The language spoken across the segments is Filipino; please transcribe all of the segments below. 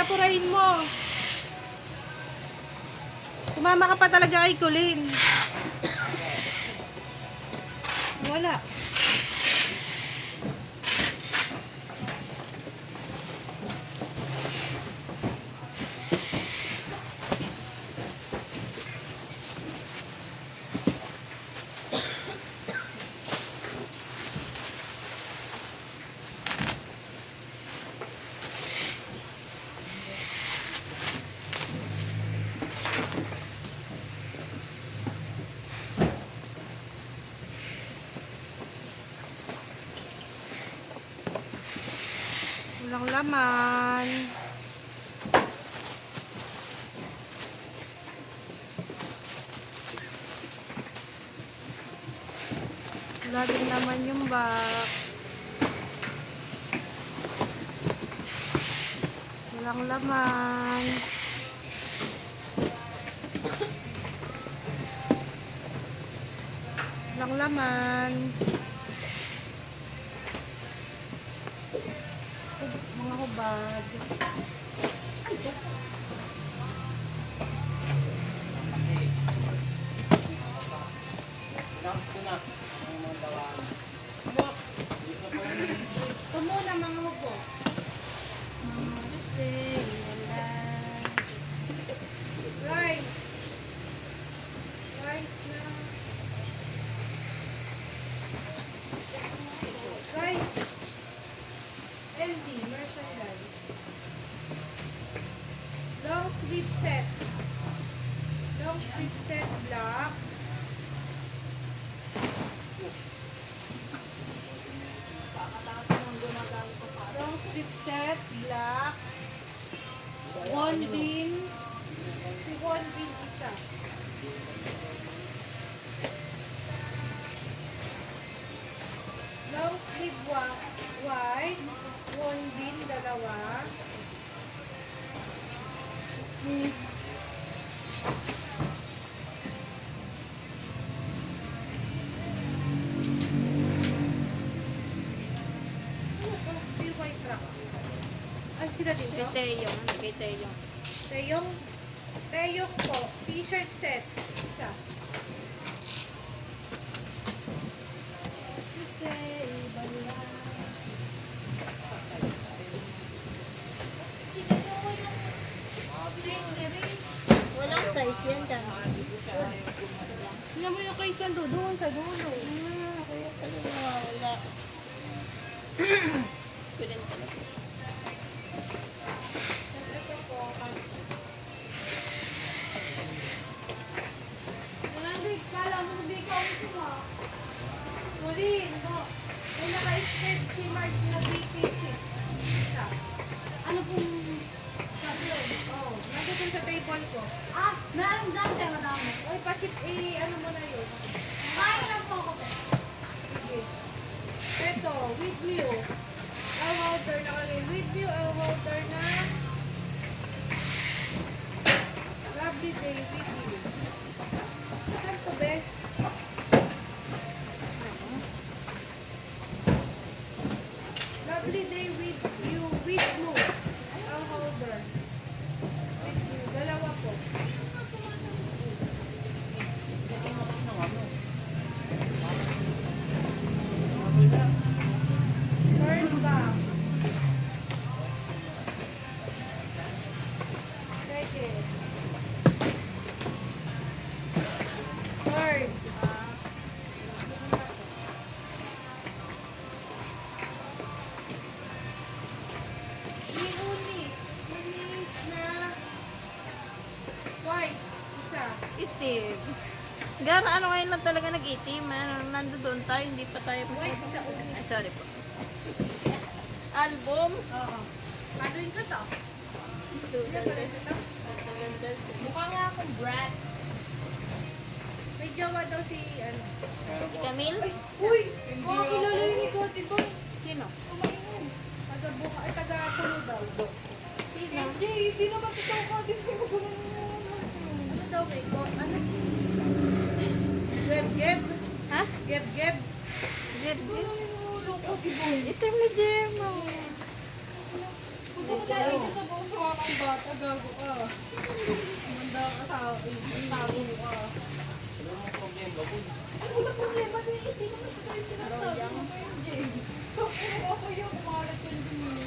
apurahin mo. Sumama ka pa talaga kay Colleen. Wala. Walang laman. Wala din naman yung box. Walang laman. Walang laman. Mga hubad. Ito muna mga hubad. Rice. Rice na. Rice. LD, merchandise. Long sleeve set. Long sleeve set black. Long sleeve set black. One bin. Si one bin isa. Long sleeve white. One bin, dalawa. Yung white truck. Ay, sila din to? Kay Teyong. Teyong po. T-shirt set. Isa. Walang size yan ka. Tingnan mo yung kay Sando. Doon sa dulo. Kaya pala nawawala. Kunin pala. Ito po. Kala mo hindi ka ulit mo. Muli. May naka-spread si Mark na BK6. Isa. Ano pong sabi yun? Oh, nandun sa table ko. Ah, meron dyan tayo madami. Oy, pa-ship, ano mo na yun. Kain lang po ako. Sige. Ito, with you. Our water nakalagay. With you, our water na. Lovely day with you. Saan to, be? Lovely day with you. With you. Our holder. With you. Dalawa po. First box. Second. Third. Unis na white. Isa. Itim. Gara, ano ngayon lang talaga nag-itim. Nandoon tayo, hindi pa tayo. White, isa unis. Ay, sorry po. Album. Oo. Paduin ko to. Sige, paduin ko to. Mukha nga akong brats. May jowa daw si, ano. Si Camille? Ay, uy! Oh, kilala yun ikaw, diba? Sino? Taga-buka, ay taga-pulo daw. Sino? MJ, hindi naman ikaw ka, di ba? Ano daw, may ko? Ano? Geb-geb? Ha? Geb-geb? Geb, Ano geb. yung ulo ko, di ba? Itim ni Gemma. sa puso akong bata, gago ka. Manda ka sa akin, tago ka. Ano mo problema po? Ano wala problema din, hindi naman sa tayo sinasabi mo ba yung game? Ako yung kumalat yung din.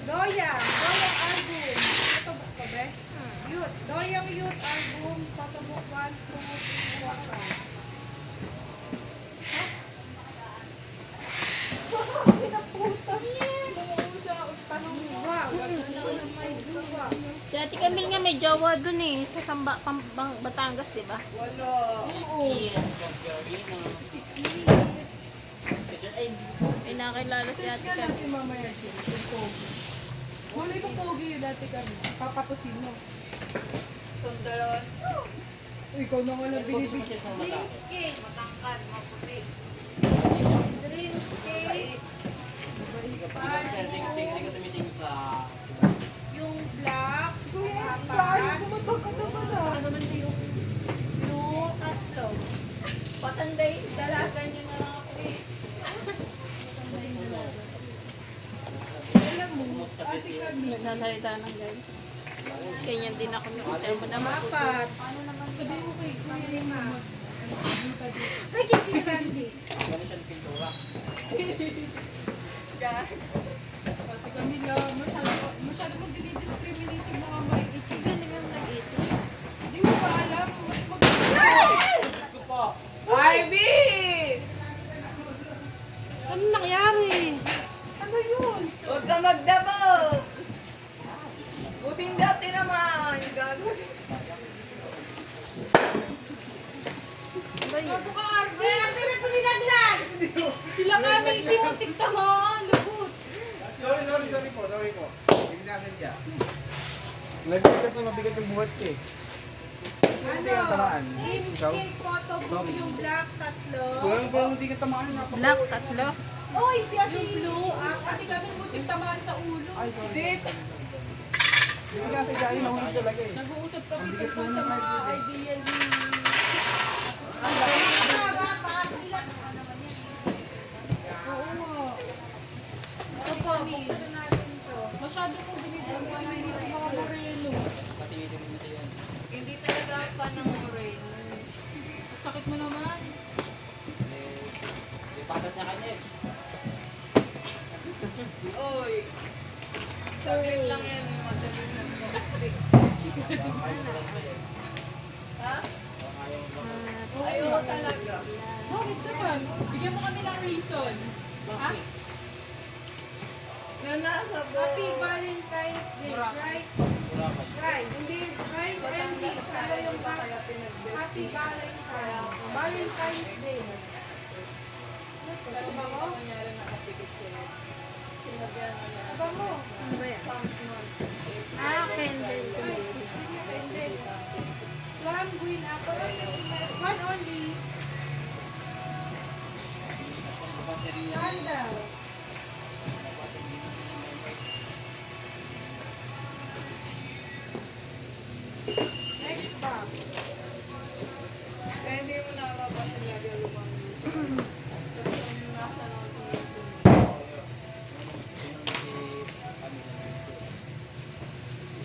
Doyang album. Ito ba ka ba? Youth. Doyang Youth album. Patubok 1, 2, 3, 4. Pinaputa niya. Nungusa. Tanong mo ba? Gagawin na may duwa. Si Ate Camille nga may jowa dun eh. Sa Samba, Batangas, di ba? Wala. Oo. Si Keith. Ay, Ay, nakakilala si Ate Search ka Camille. natin mamaya din. Yung pogi. Wala ko pogi yun dati kami. Papatusin mo. Itong dalawa. Ikaw na wala focus mo binibig. siya sa mata. cake. Matangkad, maputi. Dreams cake. Hindi ka tumitingin sa... Yung black. Kuya, apat. Kumatok ka naman ah. Ano naman yung blue, tatlo. Patanday, dalagan nyo na lang ako eh. Alam mo, Kumusta sa ate busy? kami. Nagsasalita ng guys. Ganyan din ako nung hotel mo naman. Apat. Ano naman Sabi mo kay Kuya Lima. Ay, kiki Randy. Gano'n siya ng pintura. Ate Camila, masyado mo dinidiscriminate yung mga maikiki. Hindi nga nag-eating. Hindi mo ba alam? Mas maganda. Gusto po! Ivy! Ano nangyari? Ano yun? Huwag ka magdabog! Buting dati naman! Gago. Bago ka, Arby! Ay, ang sarap nilaglag! Sila kami, simutik tamaan! Lubot! Sorry po. Hindi na sadya. Nagbigas na mabigat yung buhat ko eh. Ano? Instinct photo book yung black, tatlo. Parang hindi ka tamaan na. Black, tatlo. Oy, si Ate yung blue, ate kami mutik tamaan sa ulo. Ay, sorry. Hindi na sadya yun. Nahulog talaga eh. Nag-uusap kami tungkol sa mga ideal ni... Oo nga. Ano pa, buksan natin to. Masyado kong binibigay ng mga moreno. Patiwitin mo sa yan. Hindi talaga pa ng rain. Sakit mo naman. May patas niya kay Nex. Oy! Saglit lang yan. Madaling na po. Ha? Ayaw talaga. Bakit naman? Bigyan mo kami ng reason. Ha? Na nasa Happy Valentine's Day, right? Wala ka. Right. Hindi, right and day. Ano yung Happy Valentine's. Valentine's Day. Ano ba mo? Ano mo? Ano ba yan? Ah, candle. Candle. Plum green apple. One only. Candle. Next box. Kaya hindi mo nakakapasin lagi ang lumang Tapos yung nasa lang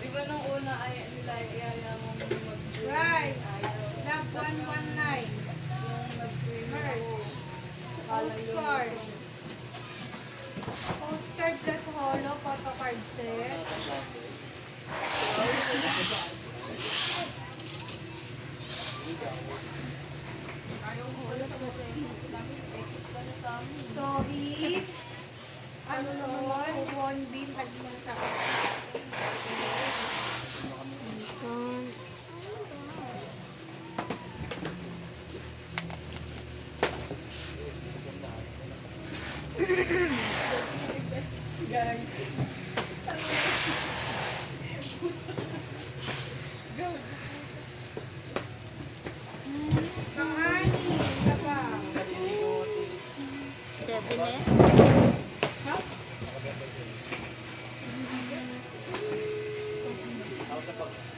Di ba nung una ay nila iyaya mo mag-swim? Right. Ayaw. Love 119. Yung mag-swim. Merch. Postcard. Postcard plus holo photocard set. Sorry. Ano noon? One bin taging sa pang-ani. Ka ba? Sabi na eh.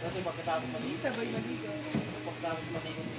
Kasi pagkatapos maligo, Sabay maligo. pagkatapos maligo ni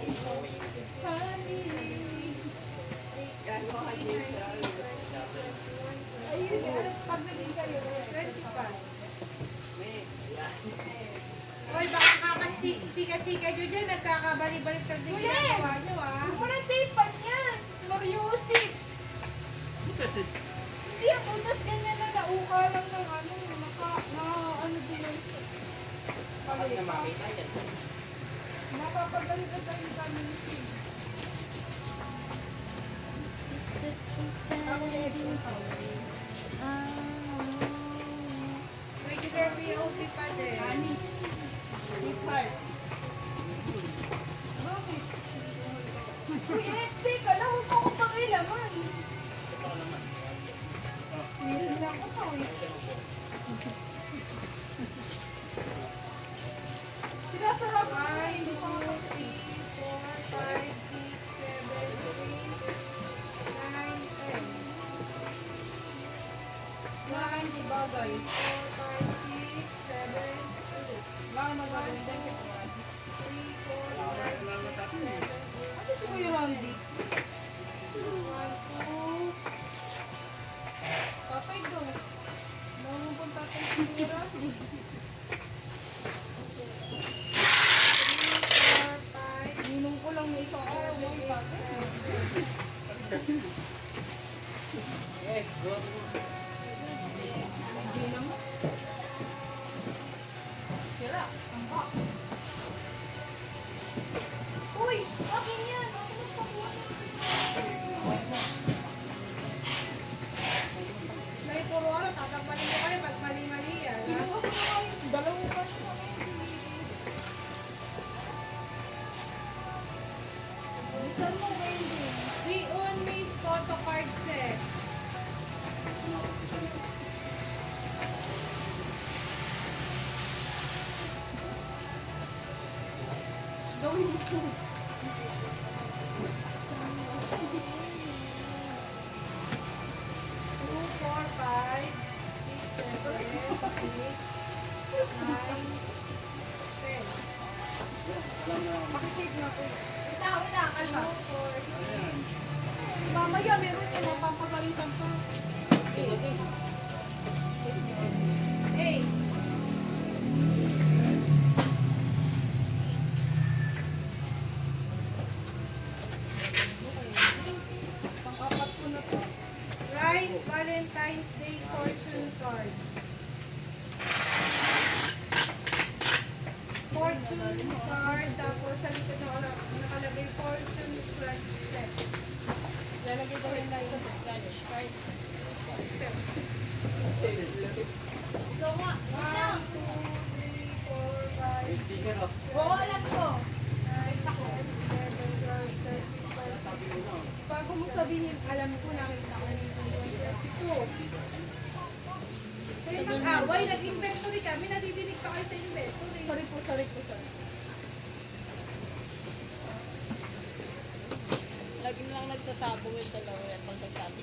Honey. Ayun, ano, pag naging kayo, 25. Oy, baka kakachika-chika nyo dyan, nagkakabalik-balik din ginagawa nyo, ah. Huwag mo na tapan yan! Mariusik! Kasi, Hindi ako, tas ganyan na nauka lang ng ano, ano din yan. bakit na makita yan? Mapapagalit na tayo sa ministry. Regular POP pa din. Ani. Sweetheart. Bakit? Uy, stay ka lang. Huwag mo akong pakilaman. Meron na ako to eh. Sinasarap ko na hindi pa ako. 9, di bagay. 4, 5, 6, 7, Baka magagawin din kita. 3, 4, 5, 6, 7, Ano si Kuya Randy? 1, 2, Papay daw. Nangunpunta tayo si Kuya Randy. 3, 4, 5, Ninong ko lang na isang araw yung papay. Eh, go. Hindi naman. Sira, ang box. Uy! Akin yan! Akin ang pakuha May puro ano, tatakbalin mo kayo pag mali-mali yan. Kinuha ko na nga yung dalawang kaso na Bilisan mo, Wendy. We only photo card set. Gawin mo ito. 2, 4, 5, 6, 7, 8, 9, 10. Pakisave na ko. Wala, kalma. 2, 4, Mamaya, meron yung mapapagalitan pa. 8. Pang-apat ko na to. Rice Valentine's Day fortune card. Fortune card, tapos sa likod nakalagay fortune scratch set. Lalagay ko rin na ito sa scratch card. Set. Ito nga. 1, 2, 3, 4, 5, May sticker off. Bawalan ko. 9, 10, 11, 12, 13, 14. Sabi mo na. Bago mo sabihin, alam ko nakita ko yung 32. Kayo nag-away, nag-inventory kami, nadidinig pa kayo sa inventory. Sorry po, sorry po, sorry. Lagi lang nagsasabong yung dalawa yan pag nagsabi.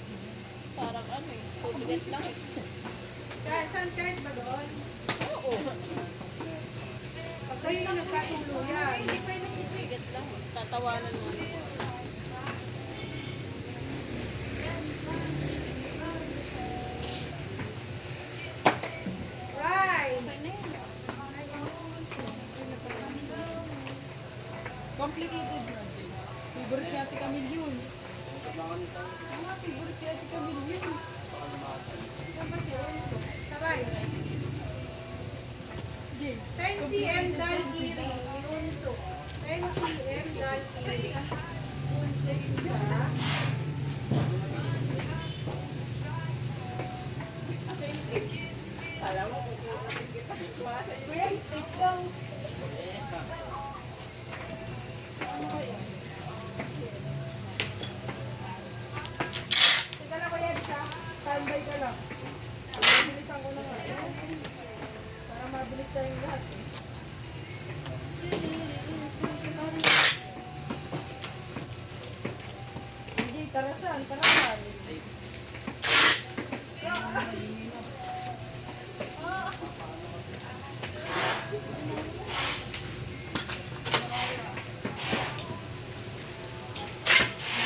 Parang ano eh, tubigas lang. Saan kahit ba doon? Oo. Pag kayo yung nagkatuluyan. Hindi pa yung tubigas lang. Tatawanan mo. Right! Complicated na. Favorite niya si Camille yun. Mga favorite niya si Camille yun. Saan ba si Onso? Sa rice. Game. 10 cm dal iri. Ni Onso. 10 cm dal iri. Onso isa. Kuya, stick lang. Teka lang kuya, isa. Standby ka lang. Mabilisan ko na nga. Para mabilis tayong lahat eh. Hindi, tarasan, tarasan.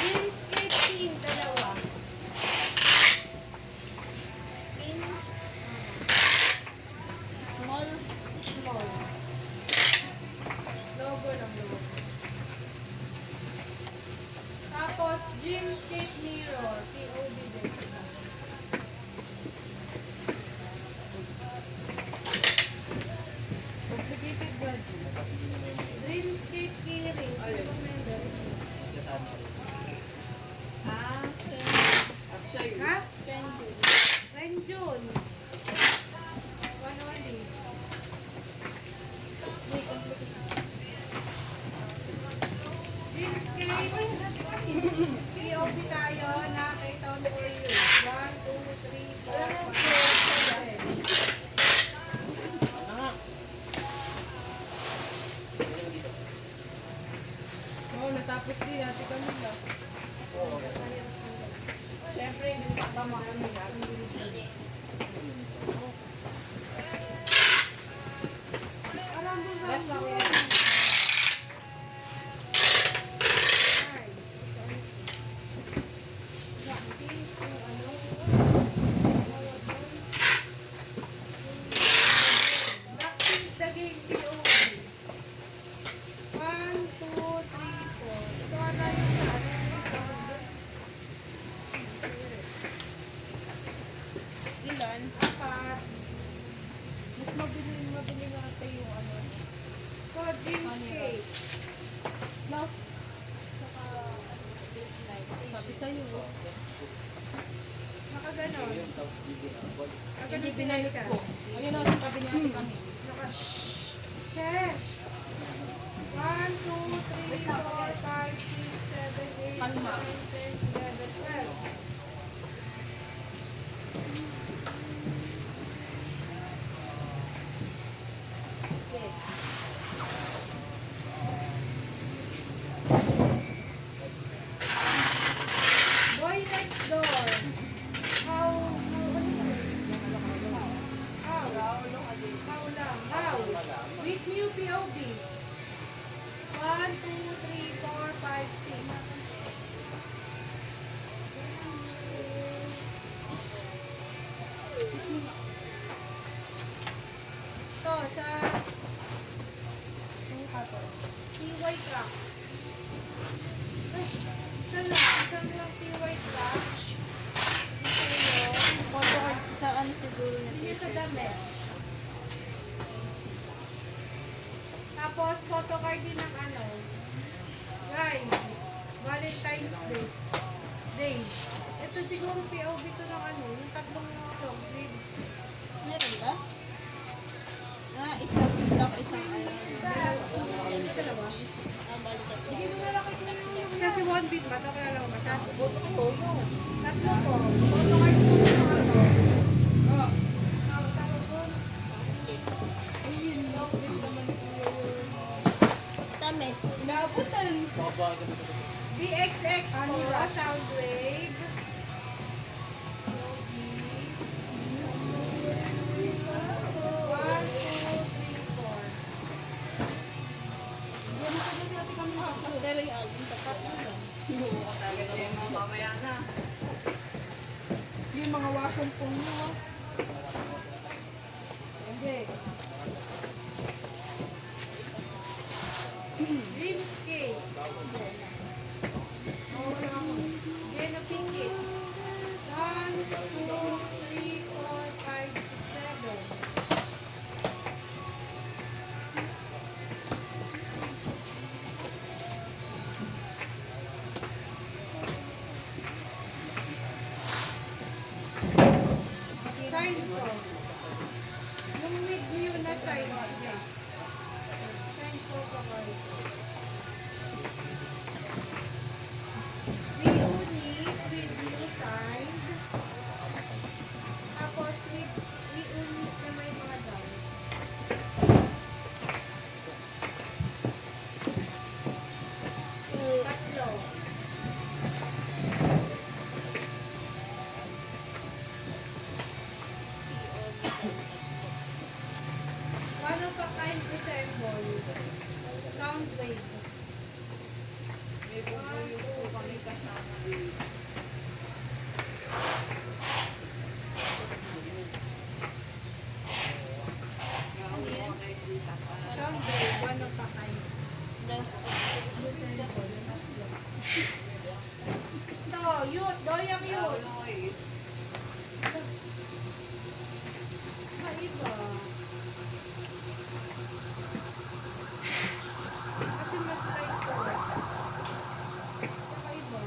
Dream skating, dalawa. Tapos din natin kanila. Siyempre, hindi na tama kami natin. Alam mo ba? Last lang yan. Blackpink daging POV. 1, 2, 3, 4. Ito ata yung sa ano. Ilan? 4. Mas mabili nga ate yung ano. Ito, dreams cake. Love. Saka date night. Sabi sa'yo. Nakaganon. Hindi Nakaganon binalik siya. ko. Ayun o, sabi niya ate kami. Chesh. 1, 2, 3, 4, 5, 6, 7, 8, 9, 10, 11, Kalma. 12. Boy next door. How lang? How? With new POV. 1, 2, 3, 4, 5, 6. Ito, sa CY Truck. Ay, isa lang CY Truck. Ito yung Photo card sa ano siguro na hindi sa t-shirt. damit. Tapos, photocard din ng ano, Rhyme. Valentine's Day. Ito siguro POV to ng ano, yung tatlong long sleeve. Meron ba? Isang ano. Dalawa. Balikat ko. Siya si One Beat ba? Ito kilala mo ba siya? Tatlo po. Photocard po ng ano. Oh. Tapos doon. Ayun, long sleeve naman po yun. Tamis. Inaabutan. BXX po, Soundwave. One, two, three, four. Yan na sabi natin kami hapon. Pero yung album tatlo lang. Yung mga washon po nyo. Hindi. Dreamscape. Yan na pinky. 1, 2, 3, 4, 5, 6, 7. Sign ko. Yung with view na sign ko. Sign ko pa ko. We unis with view signed. Tapos with we unis na may mga down. Tatlo. One of a kind resemble. Sound wave. Sound wave, one of a kind. Ito, youth, doyang youth. Maiba. Kasi mas light ko. Maiba.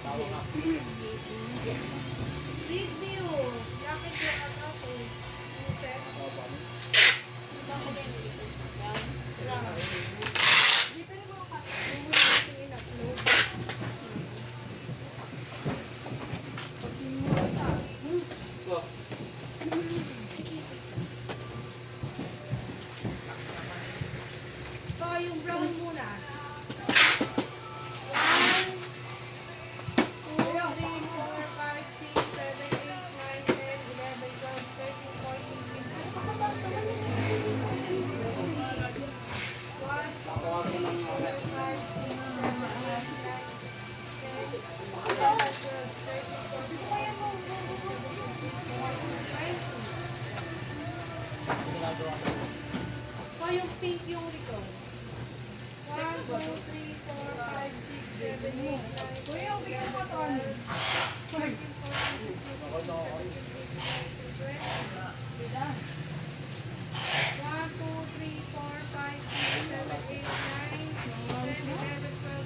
Tawa nga. Review. Bakit yung ano ko? Yung set? Dito rin mga yung natin in-upload. Go. So, yung brown muna. 1, 2, 3, 4, 5, 6, 7, 8, 9, 10, 11, 12,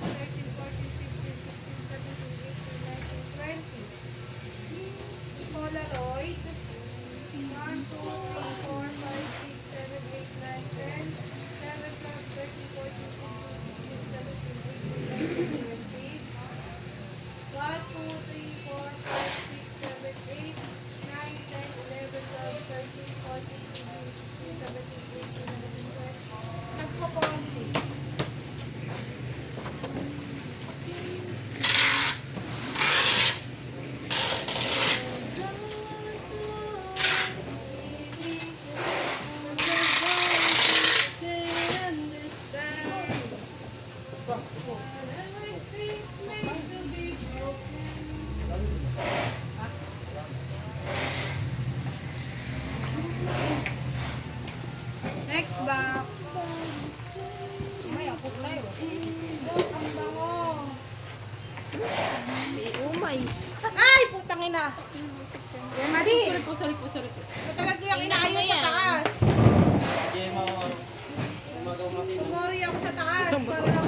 13, 14, 15, 16, 17, 18, 19, 20.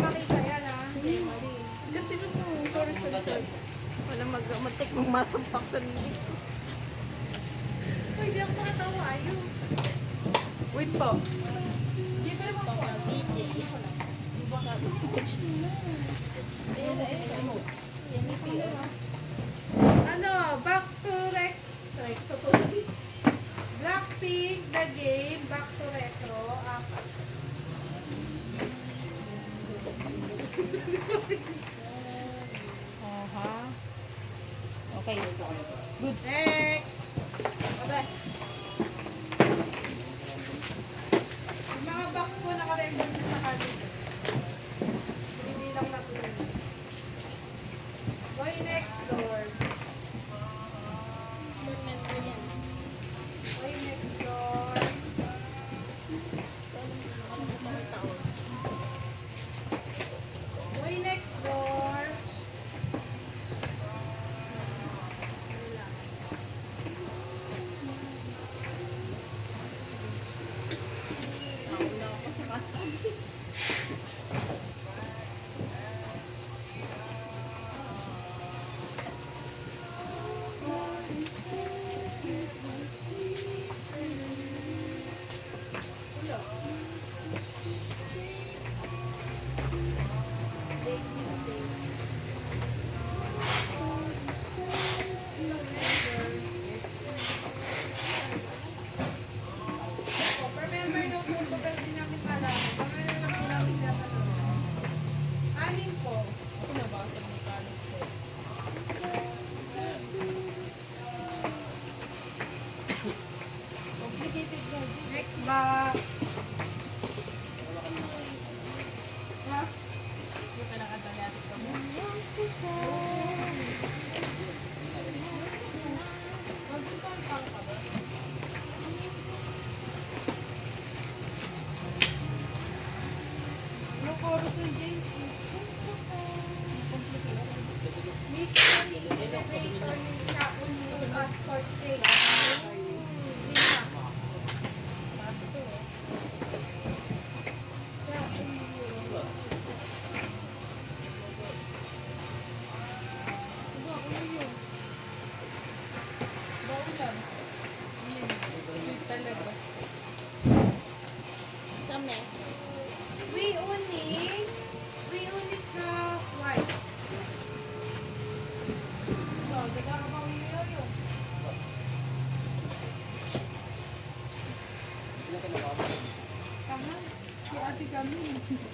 Hindi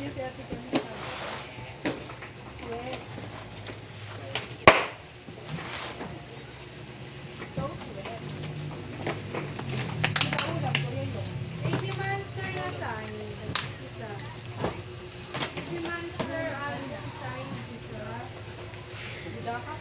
si ate kami. Yes. So sweet. Ano ba ulam ko yun? Si Monster na tayo. Isa. Si Monster ang design isa. Bida ka?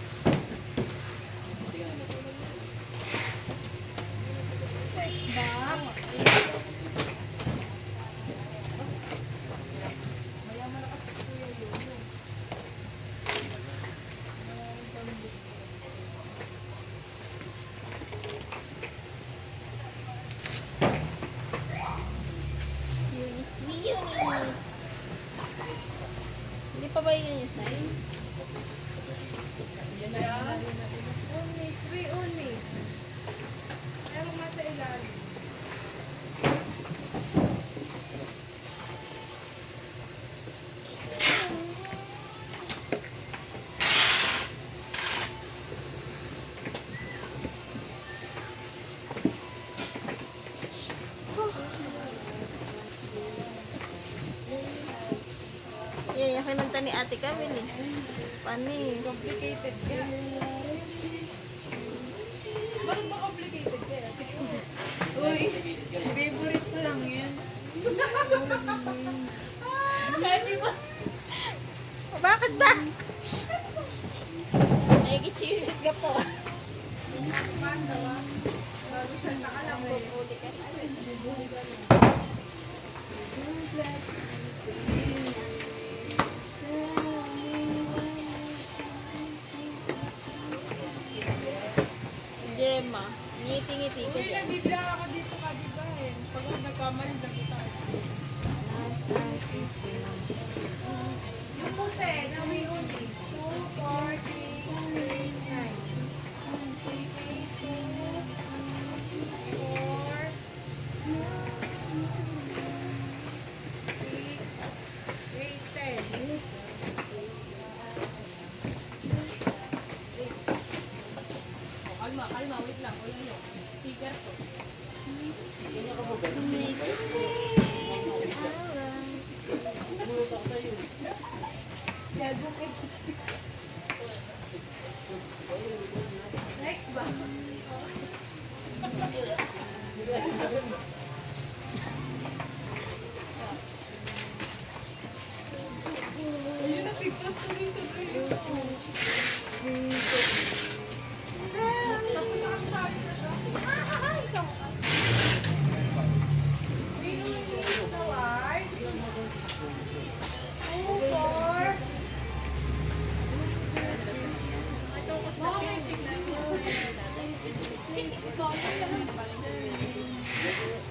Mayaman na kasi si Kuya yun. Eunice. Hindi pa ba yun yung sign? Yan na yan. Unis. We unis. Meron nga sa ilalim. Yan, yung kinunta ni ate Camille eh. Panis. Complicated ka. Bakit ba complicated ka? Uy, favorite ko lang yan. Hindi ba? Bakit ba? Nagigit ka po. Gemma, ngiti-ngiti ko Uy, dyan. nabibila ako dito ka, di ba? Pag nagkamali, lagi tayo. Yung puti na we unis. 2, 4, 6, 8, 9. Kalma, wait lang. Kuya yun. Sticker ko. Ganyan ka mo ganun. Sumulot ako sa'yo. Next ba? Ayun, napigtas ko rin sa relo. Tapos nakasabi na siya. We unis toward 2, 4.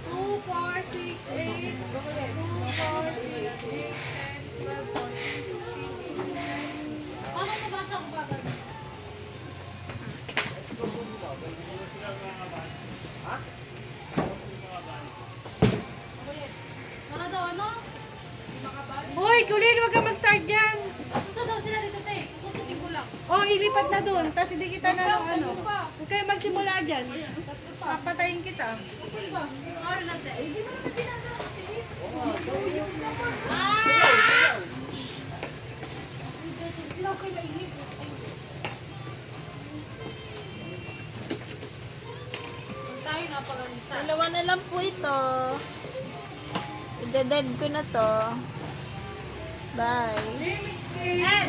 Two, 4, 6, 8, 2, 4, 6, 8, 10, 12, 14, 16, 18. Paano nabasa ko ba? Para daw ano? Hoy, Kulin, wag ka mag-start dyan. Basta daw sila dito tayo. Kukutin ko lang. Oh, ilipat na doon. Tapos hindi kita na lang ano. Huwag kayo magsimula dyan. Papatayin kita. Or lang tayo. Tayo na pala. Dalawa na lang po ito. Ide-dead ko na to. Bye. Eh,